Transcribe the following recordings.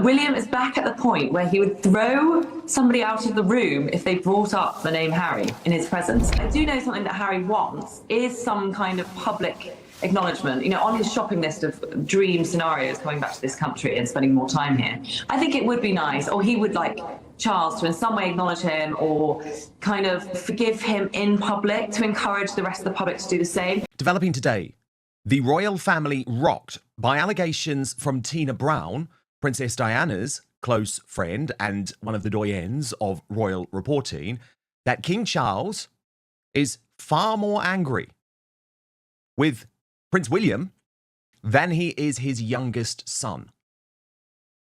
William is back at the point where he would throw somebody out of the room if they brought up the name Harry in his presence. I do know something that Harry wants is some kind of public acknowledgement, on his shopping list of dream scenarios coming back to this country and spending more time here. I think it would be nice, or he would like Charles to in some way acknowledge him or kind of forgive him in public to encourage the rest of the public to do the same. Developing today, the royal family rocked by allegations from Tina Brown, Princess Diana's close friend and one of the doyens of royal reporting, that King Charles is far more angry with Prince William than he is his youngest son.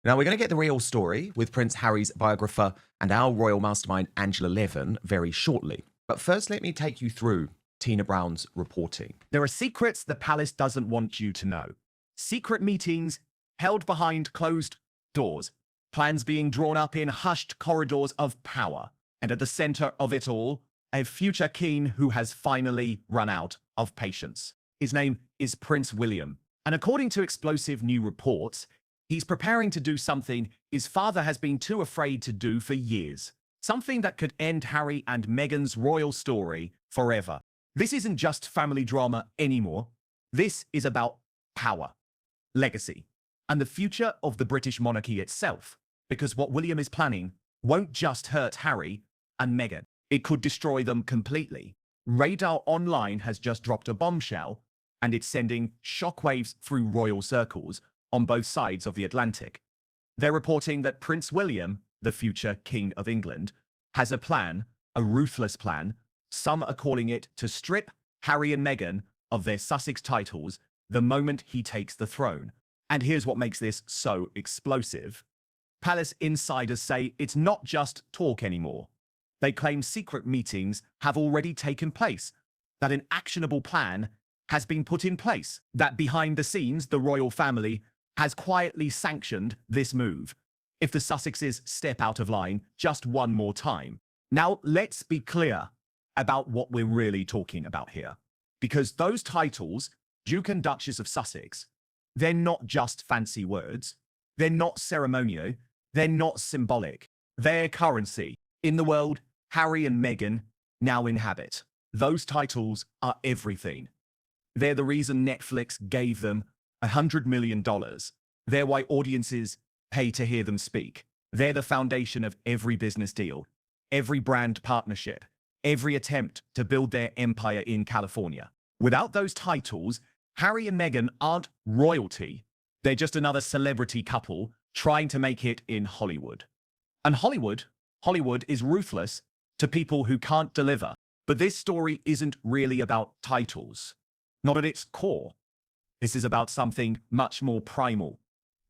Now, we're going to get the real story with Prince Harry's biographer and our royal mastermind, Angela Levin, very shortly. But first, let me take you through Tina Brown's reporting. There are secrets the palace doesn't want you to know. Secret meetings held behind closed doors. Plans being drawn up in hushed corridors of power. And at the center of it all, a future king who has finally run out of patience. His name is Prince William. And according to explosive new reports, he's preparing to do something his father has been too afraid to do for years. Something that could end Harry and Meghan's royal story forever. This isn't just family drama anymore. This is about power, legacy, and the future of the British monarchy itself. Because what William is planning won't just hurt Harry and Meghan. It could destroy them completely. Radar Online has just dropped a bombshell, and it's sending shockwaves through royal circles on both sides of the Atlantic. They're reporting that Prince William, the future King of England, has a plan, a ruthless plan. Some are calling it to strip Harry and Meghan of their Sussex titles the moment he takes the throne. And here's what makes this so explosive. Palace insiders say it's not just talk anymore. They claim secret meetings have already taken place, that an actionable plan has been put in place, that behind the scenes the royal family has quietly sanctioned this move. If the Sussexes step out of line just one more time. Now, let's be clear about what we're really talking about here. Because those titles, Duke and Duchess of Sussex, they're not just fancy words. They're not ceremonial. They're not symbolic. They're currency. In the world Harry and Meghan now inhabit, those titles are everything. They're the reason Netflix gave them $100 million. They're why audiences pay to hear them speak. They're the foundation of every business deal, every brand partnership, every attempt to build their empire in California. Without those titles, Harry and Meghan aren't royalty. They're just another celebrity couple trying to make it in Hollywood. And Hollywood is ruthless to people who can't deliver. But this story isn't really about titles. Not at its core. This is about something much more primal.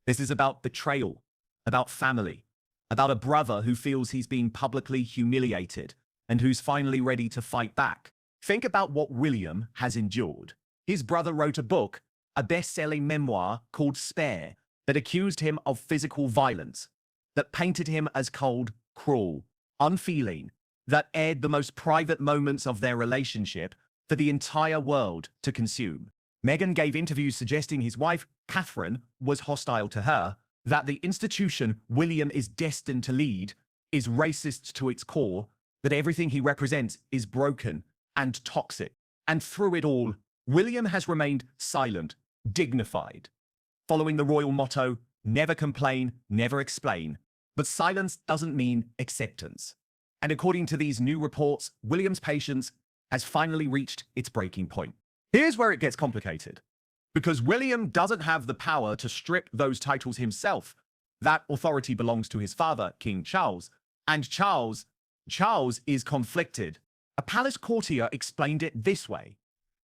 This is about betrayal, about family, about a brother who feels he's been publicly humiliated and who's finally ready to fight back. Think about what William has endured. His brother wrote a book, a best-selling memoir called Spare, that accused him of physical violence, that painted him as cold, cruel, unfeeling, that aired the most private moments of their relationship for the entire world to consume. Meghan gave interviews suggesting his wife, Catherine, was hostile to her, that the institution William is destined to lead is racist to its core, that everything he represents is broken and toxic. And through it all, William has remained silent, dignified, following the royal motto, never complain, never explain. But silence doesn't mean acceptance. And according to these new reports, William's patience has finally reached its breaking point. Here's where it gets complicated. Because William doesn't have the power to strip those titles himself. That authority belongs to his father, King Charles. And Charles is conflicted. A palace courtier explained it this way.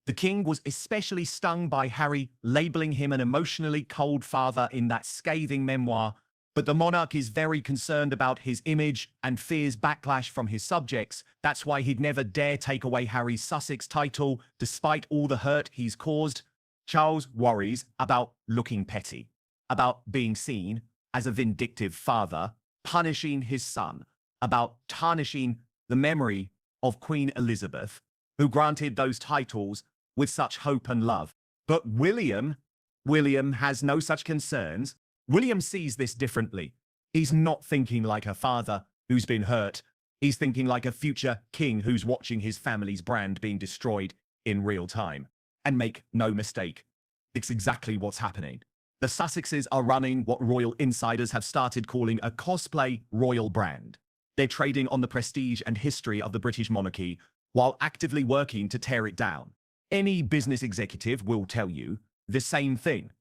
The king was especially stung by Harry labeling him an emotionally cold father in that scathing memoir, but the monarch is very concerned about his image and fears backlash from his subjects. That's why he'd never dare take away Harry's Sussex title, despite all the hurt he's caused. Charles worries about looking petty, about being seen as a vindictive father, punishing his son, about tarnishing the memory of Queen Elizabeth, who granted those titles with such hope and love. But William has no such concerns. William sees this differently. He's not thinking like a father who's been hurt. He's thinking like a future king who's watching his family's brand being destroyed in real time. And make no mistake, it's exactly what's happening. The Sussexes are running what royal insiders have started calling a cosplay royal brand. They're trading on the prestige and history of the British monarchy while actively working to tear it down. Any business executive will tell you the same thing.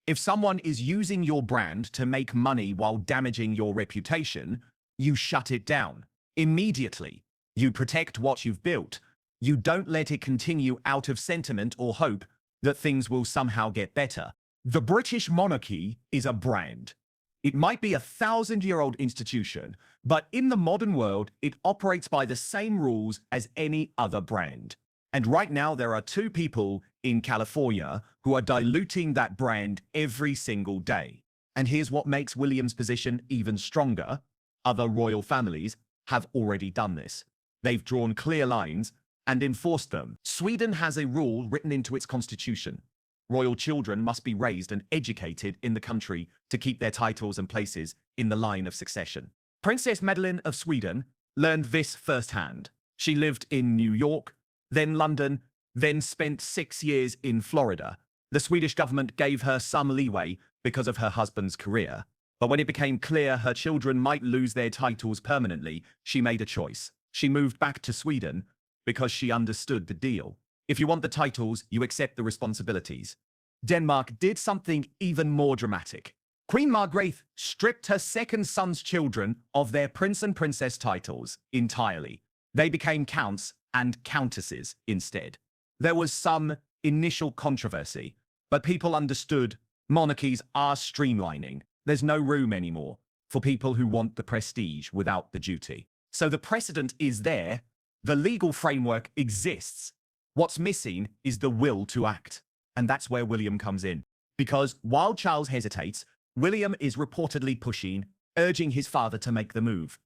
If someone is using your brand to make money while damaging your reputation, you shut it down immediately. You protect what you've built. You don't let it continue out of sentiment or hope that things will somehow get better. The British monarchy is a brand. It might be a 1,000-year-old institution, but in the modern world, it operates by the same rules as any other brand. And right now, there are two people in California who are diluting that brand every single day. And here's what makes William's position even stronger. Other royal families have already done this. They've drawn clear lines and enforced them. Sweden has a rule written into its constitution. Royal children must be raised and educated in the country to keep their titles and places in the line of succession. Princess Madeleine of Sweden learned this firsthand. She lived in New York, then London, then spent 6 years in Florida. The Swedish government gave her some leeway because of her husband's career. But when it became clear her children might lose their titles permanently, she made a choice. She moved back to Sweden because she understood the deal. If you want the titles, you accept the responsibilities. Denmark did something even more dramatic. Queen Margrethe stripped her second son's children of their prince and princess titles entirely. They became counts and countesses instead. There was some initial controversy, but people understood monarchies are streamlining. There's no room anymore for people who want the prestige without the duty. So the precedent is there. The legal framework exists. What's missing is the will to act. And that's where William comes in. Because while Charles hesitates, William is reportedly pushing, urging his father to make the move.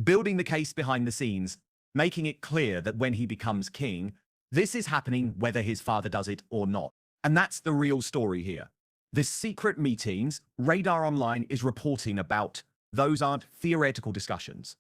Building the case behind the scenes, making it clear that when he becomes king, this is happening whether his father does it or not. And that's the real story here. The secret meetings Radar Online is reporting about, those aren't theoretical discussions.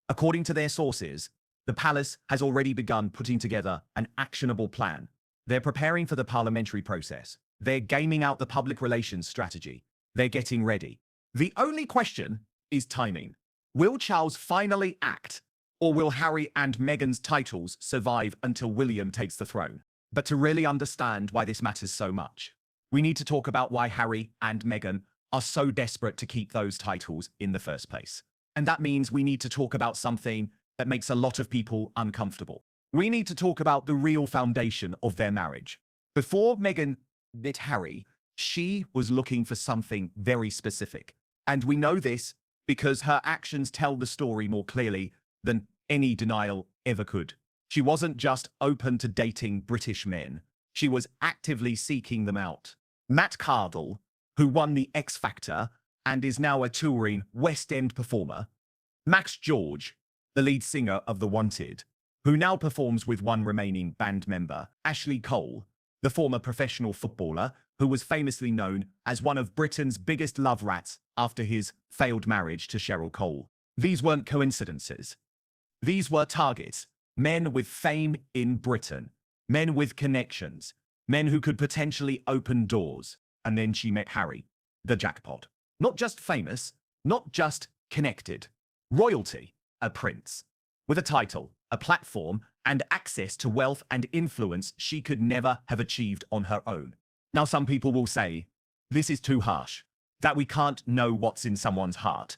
According to their sources, the palace has already begun putting together an actionable plan. They're preparing for the parliamentary process. They're gaming out the public relations strategy. They're getting ready. The only question is timing. Will Charles finally act, or will Harry and Meghan's titles survive until William takes the throne? But to really understand why this matters so much, we need to talk about why Harry and Meghan are so desperate to keep those titles in the first place. And that means we need to talk about something that makes a lot of people uncomfortable. We need to talk about the real foundation of their marriage. Before Meghan met Harry, she was looking for something very specific. And we know this because her actions tell the story more clearly than any denial ever could. She wasn't just open to dating British men. She was actively seeking them out. Matt Cardle, who won the X Factor and is now a touring West End performer. Max George, the lead singer of The Wanted, who now performs with one remaining band member. Ashley Cole, the former professional footballer who was famously known as one of Britain's biggest love rats after his failed marriage to Cheryl Cole. These weren't coincidences. These were targets. Men with fame in Britain. Men with connections. Men who could potentially open doors. And then she met Harry. The jackpot. Not just famous, not just connected. Royalty. A prince. With a title, a platform, and access to wealth and influence she could never have achieved on her own. Now some people will say, this is too harsh. That we can't know what's in someone's heart.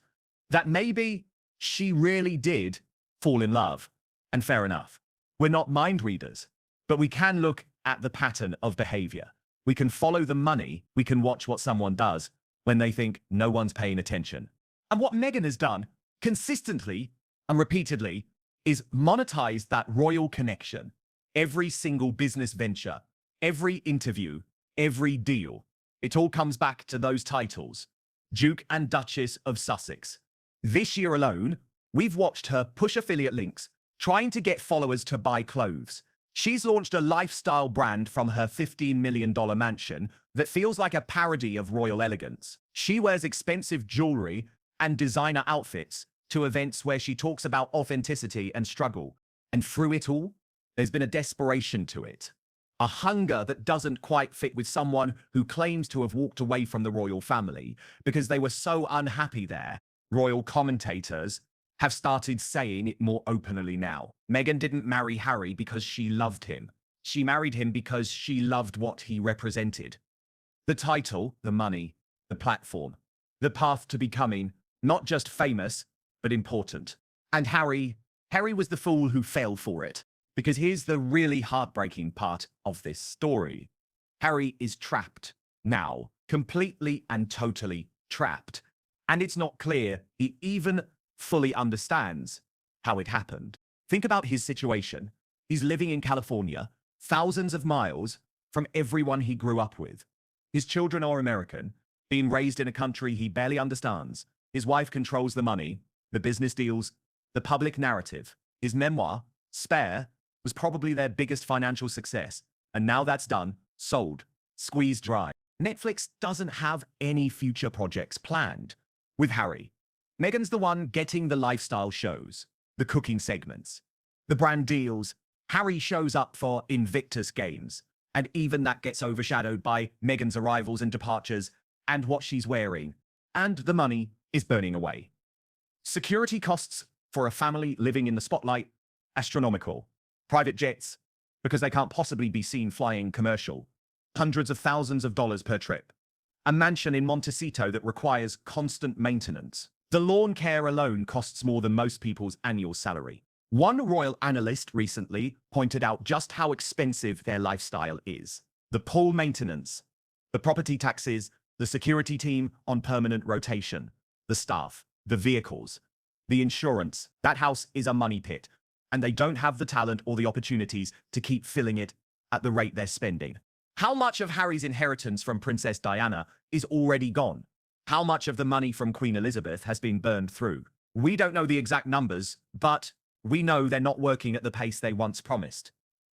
That maybe she really did fall in love. And fair enough. We're not mind readers. But we can look at the pattern of behavior. We can follow the money. We can watch what someone does when they think no one's paying attention. And what Meghan has done consistently and repeatedly is monetize that royal connection. Every single business venture, every interview, every deal. It all comes back to those titles. Duke and Duchess of Sussex. This year alone, we've watched her push affiliate links, trying to get followers to buy clothes. She's launched a lifestyle brand from her $15 million mansion that feels like a parody of royal elegance. She wears expensive jewelry and designer outfits to events where she talks about authenticity and struggle. And through it all, there's been a desperation to it. A hunger that doesn't quite fit with someone who claims to have walked away from the royal family because they were so unhappy there. Royal commentators have started saying it more openly now. Meghan didn't marry Harry because she loved him. She married him because she loved what he represented. The title, the money, the platform, the path to becoming not just famous, but important. And Harry was the fool who fell for it. Because here's the really heartbreaking part of this story. Harry is trapped now, completely and totally trapped. And it's not clear he even fully understands how it happened. Think about his situation. He's living in California, thousands of miles from everyone he grew up with. His children are American, being raised in a country he barely understands. His wife controls the money, the business deals, the public narrative. His memoir, Spare, was probably their biggest financial success. And now that's done, sold, squeezed dry. Netflix doesn't have any future projects planned. With Harry, Meghan's the one getting the lifestyle shows, the cooking segments, the brand deals. Harry shows up for Invictus Games, and even that gets overshadowed by Meghan's arrivals and departures and what she's wearing, and the money is burning away. Security costs for a family living in the spotlight, astronomical. Private jets, because they can't possibly be seen flying commercial. Hundreds of thousands of dollars per trip. A mansion in Montecito that requires constant maintenance. The lawn care alone costs more than most people's annual salary. One royal analyst recently pointed out just how expensive their lifestyle is. The pool maintenance, the property taxes, the security team on permanent rotation, the staff, the vehicles, the insurance. That house is a money pit, and they don't have the talent or the opportunities to keep filling it at the rate they're spending. How much of Harry's inheritance from Princess Diana is already gone? How much of the money from Queen Elizabeth has been burned through? We don't know the exact numbers, but we know they're not working at the pace they once promised.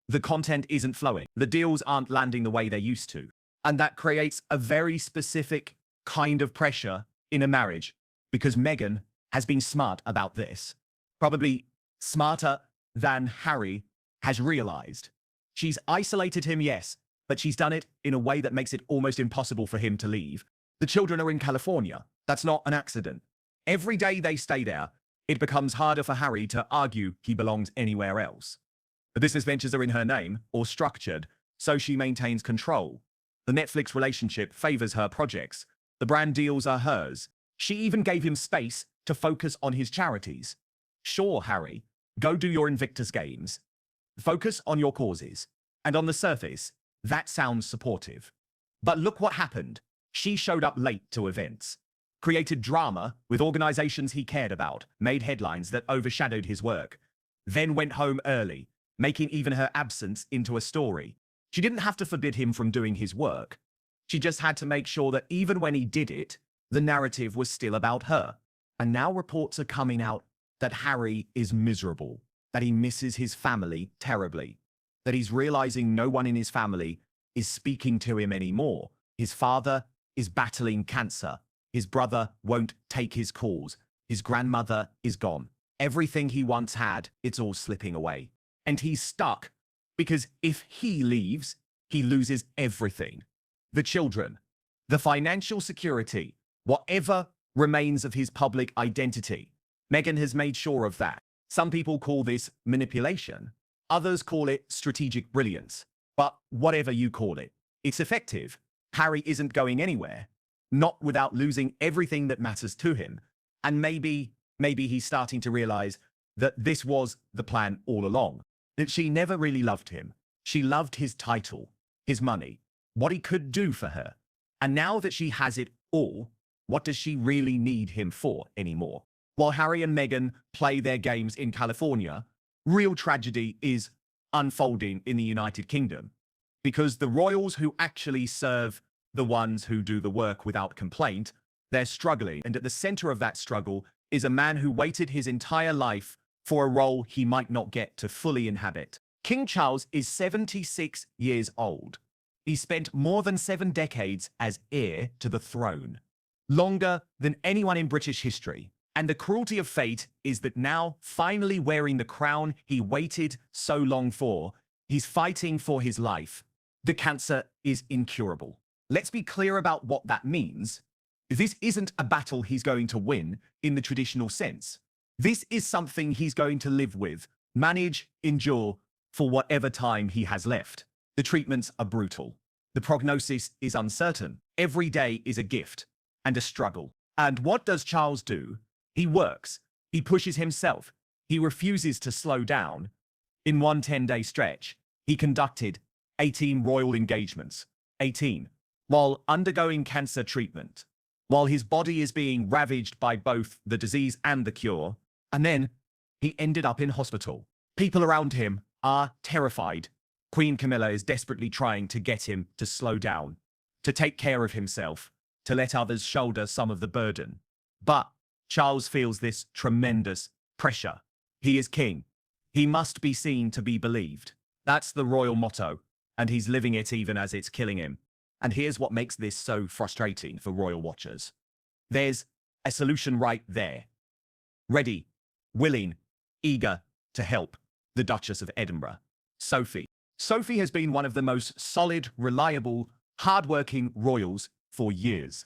The content isn't flowing. The deals aren't landing the way they used to. And that creates a very specific kind of pressure in a marriage, because Meghan has been smart about this. Probably smarter than Harry has realized. She's isolated him, yes, but she's done it in a way that makes it almost impossible for him to leave. The children are in California. That's not an accident. Every day they stay there, it becomes harder for Harry to argue he belongs anywhere else. The business ventures are in her name, or structured, so she maintains control. The Netflix relationship favors her projects. The brand deals are hers. She even gave him space to focus on his charities. Sure, Harry, go do your Invictus Games. Focus on your causes. And on the surface, that sounds supportive. But look what happened. She showed up late to events, created drama with organizations he cared about, made headlines that overshadowed his work, then went home early, making even her absence into a story. She didn't have to forbid him from doing his work. She just had to make sure that even when he did it, the narrative was still about her. And now reports are coming out that Harry is miserable, that he misses his family terribly, that he's realizing no one in his family is speaking to him anymore. His father is battling cancer. His brother won't take his calls. His grandmother is gone. Everything he once had, it's all slipping away. And he's stuck because if he leaves, he loses everything. The children, the financial security, whatever remains of his public identity. Meghan has made sure of that. Some people call this manipulation. Others call it strategic brilliance. But whatever you call it, it's effective. Harry isn't going anywhere, not without losing everything that matters to him. And maybe he's starting to realize that this was the plan all along. That she never really loved him. She loved his title, his money, what he could do for her. And now that she has it all, what does she really need him for anymore? While Harry and Meghan play their games in California, real tragedy is unfolding in the United Kingdom. Because the royals who actually serve the ones who do the work without complaint, they're struggling. And at the center of that struggle is a man who waited his entire life for a role he might not get to fully inhabit. King Charles is 76 years old. He spent more than 7 decades as heir to the throne, longer than anyone in British history. And the cruelty of fate is that now, finally wearing the crown he waited so long for, he's fighting for his life. The cancer is incurable. Let's be clear about what that means. This isn't a battle he's going to win in the traditional sense. This is something he's going to live with, manage, endure for whatever time he has left. The treatments are brutal. The prognosis is uncertain. Every day is a gift and a struggle. And what does Charles do? He works. He pushes himself. He refuses to slow down. In one 10-day stretch, he conducted 18 royal engagements. 18. While undergoing cancer treatment. While his body is being ravaged by both the disease and the cure. And then he ended up in hospital. People around him are terrified. Queen Camilla is desperately trying to get him to slow down, to take care of himself, to let others shoulder some of the burden. But Charles feels this tremendous pressure. He is king. He must be seen to be believed. That's the royal motto, and he's living it even as it's killing him. And here's what makes this so frustrating for royal watchers. There's a solution right there. Ready, willing, eager to help. The Duchess of Edinburgh, Sophie. Sophie has been one of the most solid, reliable, hard-working royals for years.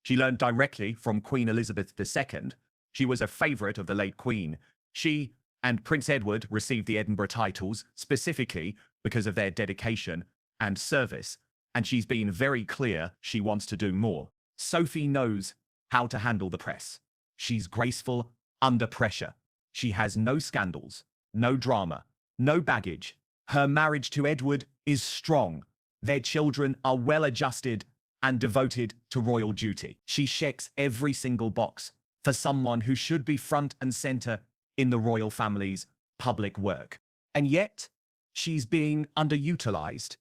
She learned directly from Queen Elizabeth II. She was a favourite of the late Queen. She and Prince Edward received the Edinburgh titles specifically because of their dedication and service, and she's been very clear she wants to do more. Sophie knows how to handle the press. She's graceful under pressure. She has no scandals, no drama, no baggage. Her marriage to Edward is strong. Their children are well-adjusted and devoted to royal duty. She checks every single box for someone who should be front and center in the royal family's public work. And yet, she's being underutilized,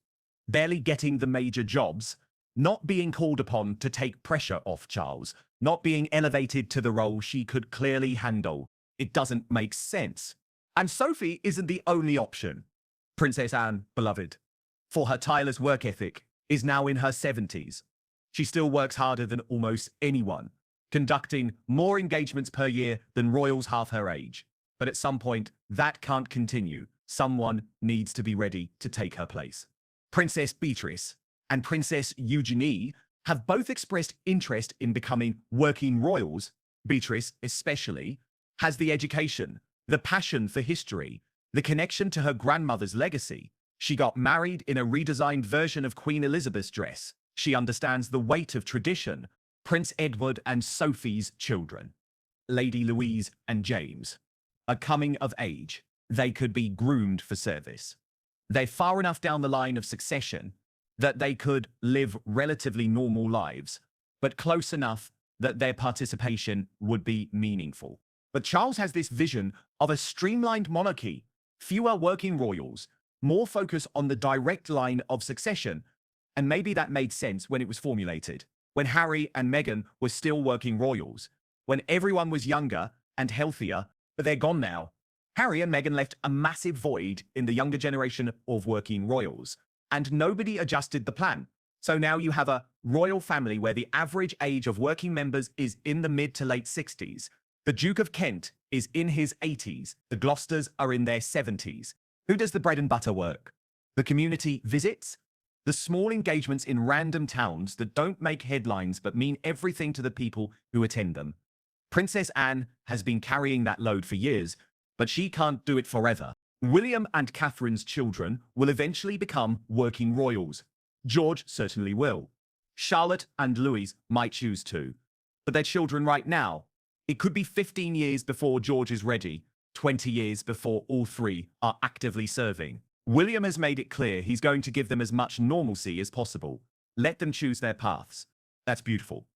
barely getting the major jobs, not being called upon to take pressure off Charles, not being elevated to the role she could clearly handle. It doesn't make sense. And Sophie isn't the only option. Princess Anne, beloved, for her tireless work ethic, is now in her 70s. She still works harder than almost anyone, conducting more engagements per year than royals half her age. But at some point, that can't continue. Someone needs to be ready to take her place. Princess Beatrice and Princess Eugenie have both expressed interest in becoming working royals. Beatrice, especially, has the education, the passion for history, the connection to her grandmother's legacy. She got married in a redesigned version of Queen Elizabeth's dress. She understands the weight of tradition. Prince Edward and Sophie's children, Lady Louise and James, are coming of age. They could be groomed for service. They're far enough down the line of succession that they could live relatively normal lives, but close enough that their participation would be meaningful. But Charles has this vision of a streamlined monarchy, fewer working royals, more focus on the direct line of succession. And maybe that made sense when it was formulated, when Harry and Meghan were still working royals, when everyone was younger and healthier, but they're gone now. Harry and Meghan left a massive void in the younger generation of working royals, and nobody adjusted the plan. So now you have a royal family where the average age of working members is in the mid to late 60s. The Duke of Kent is in his 80s. The Gloucesters are in their 70s. Who does the bread and butter work? The community visits? The small engagements in random towns that don't make headlines but mean everything to the people who attend them. Princess Anne has been carrying that load for years, but she can't do it forever. William and Catherine's children will eventually become working royals. George certainly will. Charlotte and Louis might choose to. But they're children right now. It could be 15 years before George is ready, 20 years before all three are actively serving. William has made it clear he's going to give them as much normalcy as possible. Let them choose their paths. That's beautiful.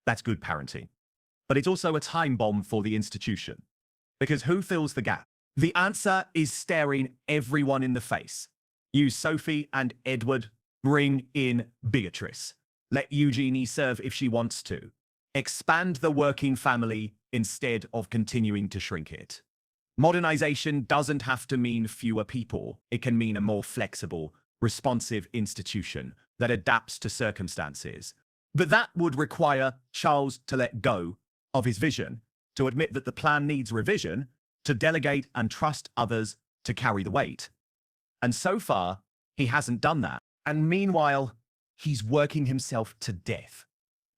That's good parenting. But it's also a time bomb for the institution. Because who fills the gap? The answer is staring everyone in the face. Use Sophie and Edward. Bring in Beatrice. Let Eugenie serve if she wants to. Expand the working family instead of continuing to shrink it. Modernization doesn't have to mean fewer people. It can mean a more flexible, responsive institution that adapts to circumstances. But that would require Charles to let go of his vision, to admit that the plan needs revision, to delegate and trust others to carry the weight. And so far, he hasn't done that. And meanwhile, he's working himself to death.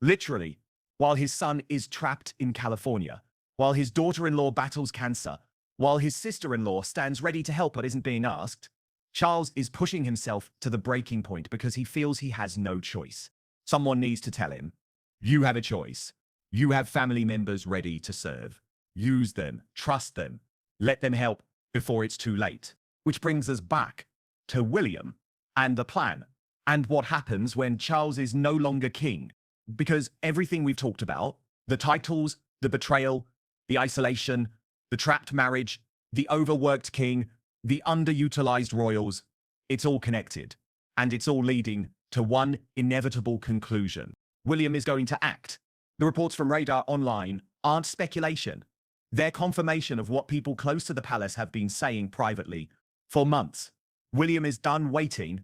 Literally, while his son is trapped in California, while his daughter-in-law battles cancer, while his sister-in-law stands ready to help but isn't being asked, Charles is pushing himself to the breaking point because he feels he has no choice. Someone needs to tell him, you have a choice. You have family members ready to serve. Use them, trust them, let them help before it's too late. Which brings us back to William and the plan, and what happens when Charles is no longer king. Because everything we've talked about, the titles, the betrayal, the isolation, the trapped marriage, the overworked king, the underutilized royals, it's all connected. And it's all leading to one inevitable conclusion. William is going to act. The reports from Radar Online aren't speculation. They're confirmation of what people close to the palace have been saying privately for months. William is done waiting.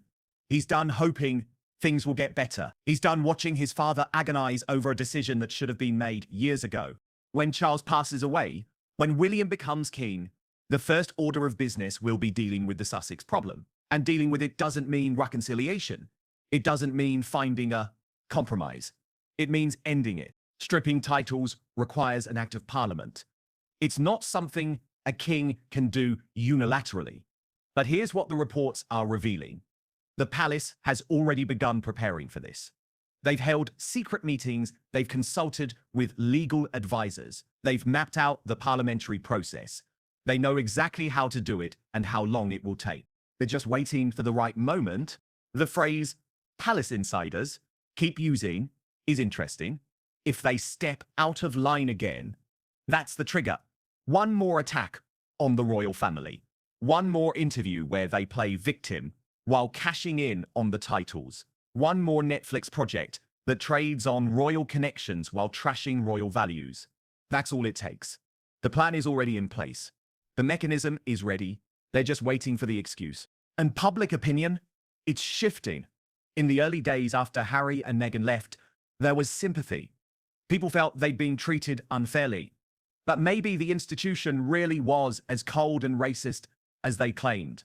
He's done hoping things will get better. He's done watching his father agonize over a decision that should have been made years ago. When Charles passes away, when William becomes king, the first order of business will be dealing with the Sussex problem. And dealing with it doesn't mean reconciliation. It doesn't mean finding a compromise. It means ending it. Stripping titles requires an act of parliament. It's not something a king can do unilaterally. But here's what the reports are revealing. The palace has already begun preparing for this. They've held secret meetings, they've consulted with legal advisors, they've mapped out the parliamentary process. They know exactly how to do it and how long it will take. They're just waiting for the right moment. The phrase palace insiders keep using is interesting. If they step out of line again, that's the trigger. One more attack on the royal family. One more interview where they play victim while cashing in on the titles. One more Netflix project that trades on royal connections while trashing royal values. That's all it takes. The plan is already in place. The mechanism is ready. They're just waiting for the excuse. And public opinion, it's shifting. In the early days after Harry and Meghan left, there was sympathy. People felt they'd been treated unfairly. But maybe the institution really was as cold and racist as they claimed.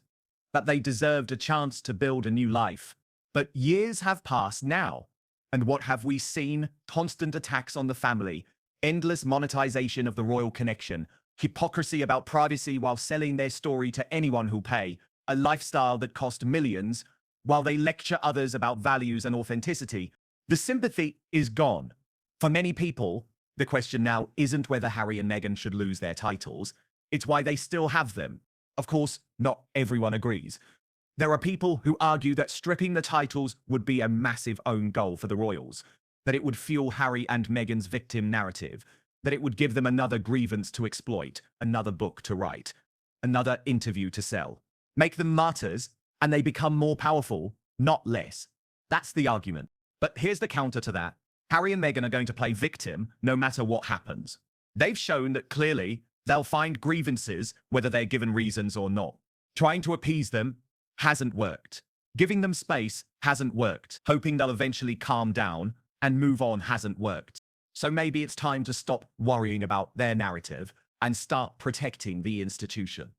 That they deserved a chance to build a new life. But years have passed now. And what have we seen? Constant attacks on the family, endless monetization of the royal connection, hypocrisy about privacy while selling their story to anyone who'll pay, a lifestyle that cost millions, while they lecture others about values and authenticity. The sympathy is gone. For many people, the question now isn't whether Harry and Meghan should lose their titles, it's why they still have them. Of course, not everyone agrees. There are people who argue that stripping the titles would be a massive own goal for the royals, that it would fuel Harry and Meghan's victim narrative, that it would give them another grievance to exploit, another book to write, another interview to sell. Make them martyrs, and they become more powerful, not less. That's the argument. But here's the counter to that. Harry and Meghan are going to play victim no matter what happens. They've shown that clearly they'll find grievances whether they're given reasons or not. Trying to appease them hasn't worked. Giving them space hasn't worked. Hoping they'll eventually calm down and move on hasn't worked. So maybe it's time to stop worrying about their narrative and start protecting the institution.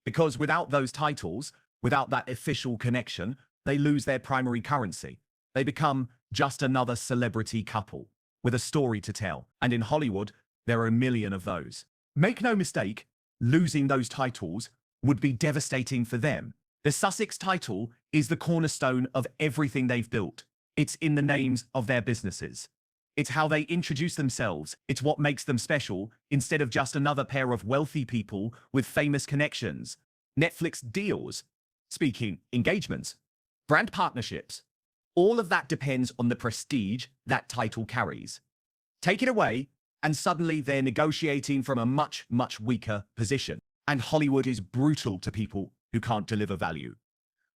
Because without those titles, without that official connection, they lose their primary currency. They become just another celebrity couple with a story to tell. And in Hollywood, there are a million of those. Make no mistake, losing those titles would be devastating for them. The Sussex title is the cornerstone of everything they've built. It's in the names of their businesses. It's how they introduce themselves. It's what makes them special instead of just another pair of wealthy people with famous connections. Netflix deals, speaking engagements, brand partnerships. All of that depends on the prestige that title carries. Take it away, and suddenly they're negotiating from a much, much weaker position. And Hollywood is brutal to people who can't deliver value.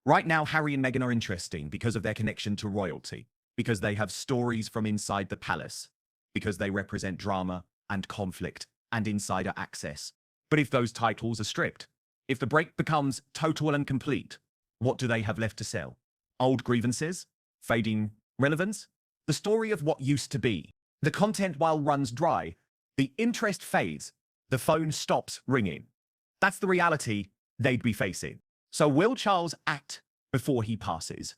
Right now, Harry and Meghan are interesting because of their connection to royalty, because they have stories from inside the palace, because they represent drama and conflict and insider access. But if those titles are stripped, if the break becomes total and complete, what do they have left to sell? Old grievances? Fading relevance? The story of what used to be. The content while runs dry. The interest fades. The phone stops ringing. That's the reality they'd be facing. So will Charles act before he passes?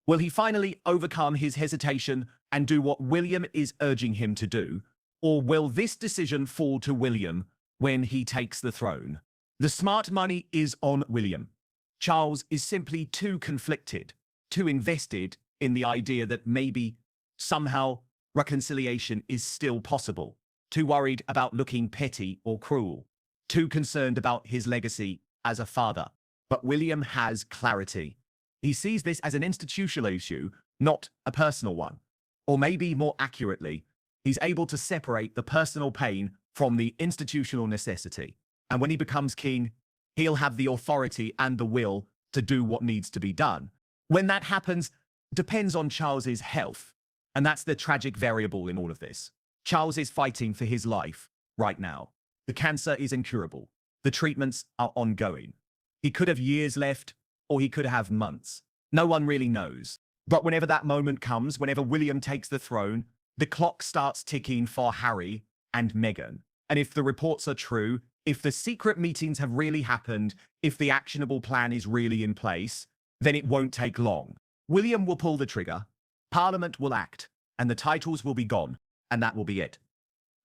Will he finally overcome his hesitation and do what William is urging him to do? Or will this decision fall to William when he takes the throne? The smart money is on William. Charles is simply too conflicted, too invested in the idea that maybe, somehow, reconciliation is still possible, too worried about looking petty or cruel, too concerned about his legacy as a father. But William has clarity. He sees this as an institutional issue, not a personal one. Or maybe more accurately, he's able to separate the personal pain from the institutional necessity. And when he becomes king, he'll have the authority and the will to do what needs to be done. When that happens, depends on Charles's health. And that's the tragic variable in all of this. Charles is fighting for his life right now. The cancer is incurable. The treatments are ongoing. He could have years left, or he could have months. No one really knows. But whenever that moment comes, whenever William takes the throne, the clock starts ticking for Harry and Meghan. And if the reports are true, if the secret meetings have really happened, if the actionable plan is really in place, then it won't take long. William will pull the trigger, Parliament will act, and the titles will be gone, and that will be it.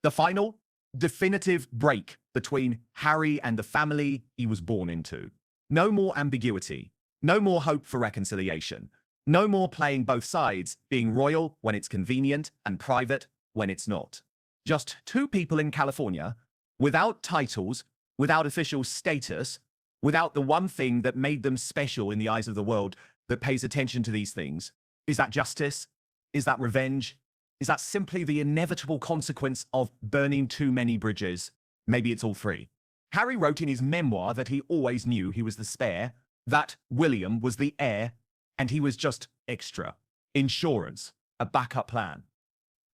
The final, definitive break between Harry and the family he was born into. No more ambiguity, no more hope for reconciliation, no more playing both sides, being royal when it's convenient and private when it's not. Just two people in California, without titles, without official status, without the one thing that made them special in the eyes of the world that pays attention to these things. Is that justice? Is that revenge? Is that simply the inevitable consequence of burning too many bridges? Maybe it's all three. Harry wrote in his memoir that he always knew he was the spare, that William was the heir, and he was just extra. Insurance, a backup plan.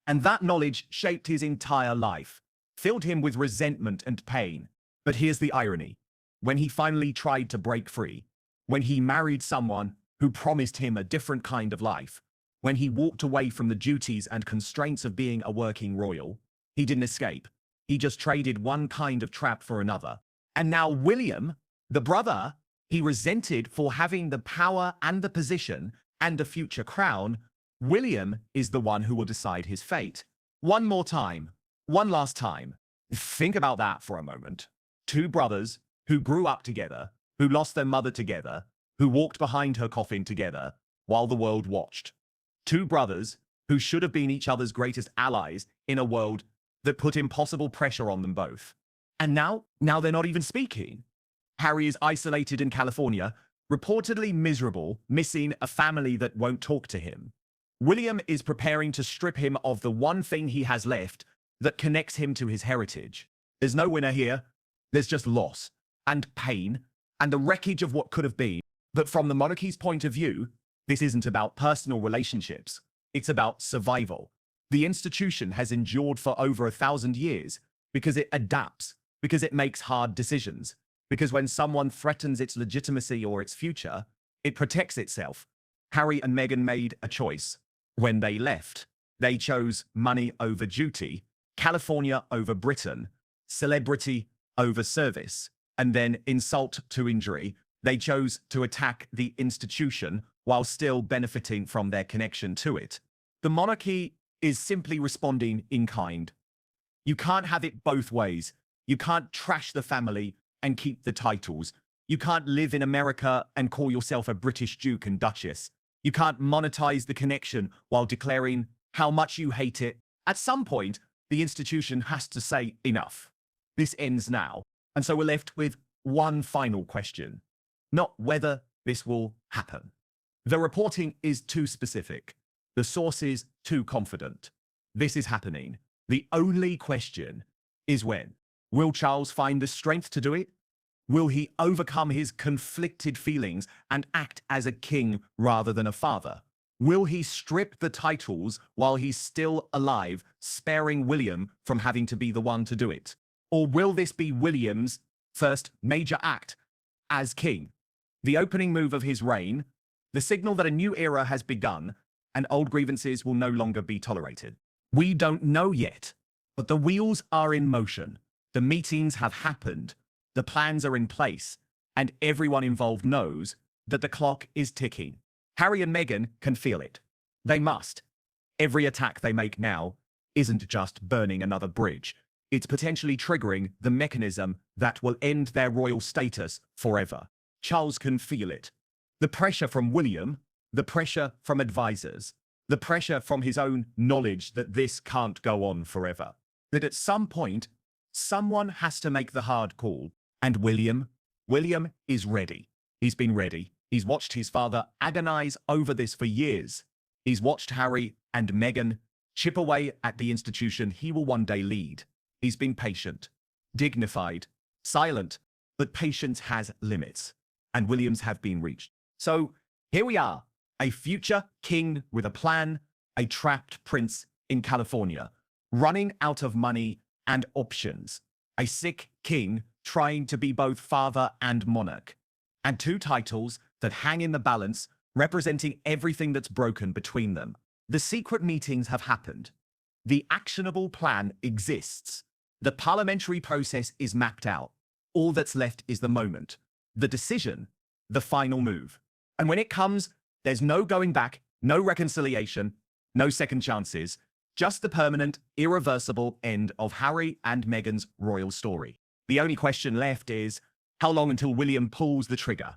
And that knowledge shaped his entire life, filled him with resentment and pain. But here's the irony. When he finally tried to break free, when he married someone who promised him a different kind of life, when he walked away from the duties and constraints of being a working royal, he didn't escape. He just traded one kind of trap for another. And now William, the brother he resented for having the power and the position and a future crown, William is the one who will decide his fate. One more time. One last time. Think about that for a moment. Two brothers who grew up together, who lost their mother together, who walked behind her coffin together while the world watched. Two brothers who should have been each other's greatest allies in a world that put impossible pressure on them both. And now they're not even speaking. Harry is isolated in California, reportedly miserable, missing a family that won't talk to him. William is preparing to strip him of the one thing he has left that connects him to his heritage. There's no winner here. There's just loss and pain and the wreckage of what could have been. But from the monarchy's point of view, this isn't about personal relationships. It's about survival. The institution has endured for over 1,000 years because it adapts, because it makes hard decisions, because when someone threatens its legitimacy or its future, it protects itself. Harry and Meghan made a choice. When they left, they chose money over duty, California over Britain, celebrity over service, and then insult to injury. They chose to attack the institution while still benefiting from their connection to it. The monarchy is simply responding in kind. You can't have it both ways. You can't trash the family and keep the titles. You can't live in America and call yourself a British Duke and Duchess. You can't monetize the connection while declaring how much you hate it. At some point, the institution has to say enough. This ends now. And so we're left with one final question. Not whether this will happen. The reporting is too specific. The sources too confident. This is happening. The only question is when. Will Charles find the strength to do it? Will he overcome his conflicted feelings and act as a king rather than a father? Will he strip the titles while he's still alive, sparing William from having to be the one to do it? Or will this be William's first major act as king? The opening move of his reign, the signal that a new era has begun, and old grievances will no longer be tolerated. We don't know yet, but the wheels are in motion. The meetings have happened, the plans are in place, and everyone involved knows that the clock is ticking. Harry and Meghan can feel it. They must. Every attack they make now isn't just burning another bridge. It's potentially triggering the mechanism that will end their royal status forever. Charles can feel it. The pressure from William, the pressure from advisors, the pressure from his own knowledge that this can't go on forever. That at some point, someone has to make the hard call. And William is ready. He's been ready. He's watched his father agonize over this for years. He's watched Harry and Meghan chip away at the institution he will one day lead. He's been patient, dignified, silent, but patience has limits, and Williams have been reached. So here we are, a future king with a plan, a trapped prince in California, running out of money and options, a sick king trying to be both father and monarch, and two titles that hang in the balance, representing everything that's broken between them. The secret meetings have happened. The actionable plan exists. The parliamentary process is mapped out. All that's left is the moment, the decision, the final move. And when it comes, there's no going back, no reconciliation, no second chances, just the permanent, irreversible end of Harry and Meghan's royal story. The only question left is, how long until William pulls the trigger?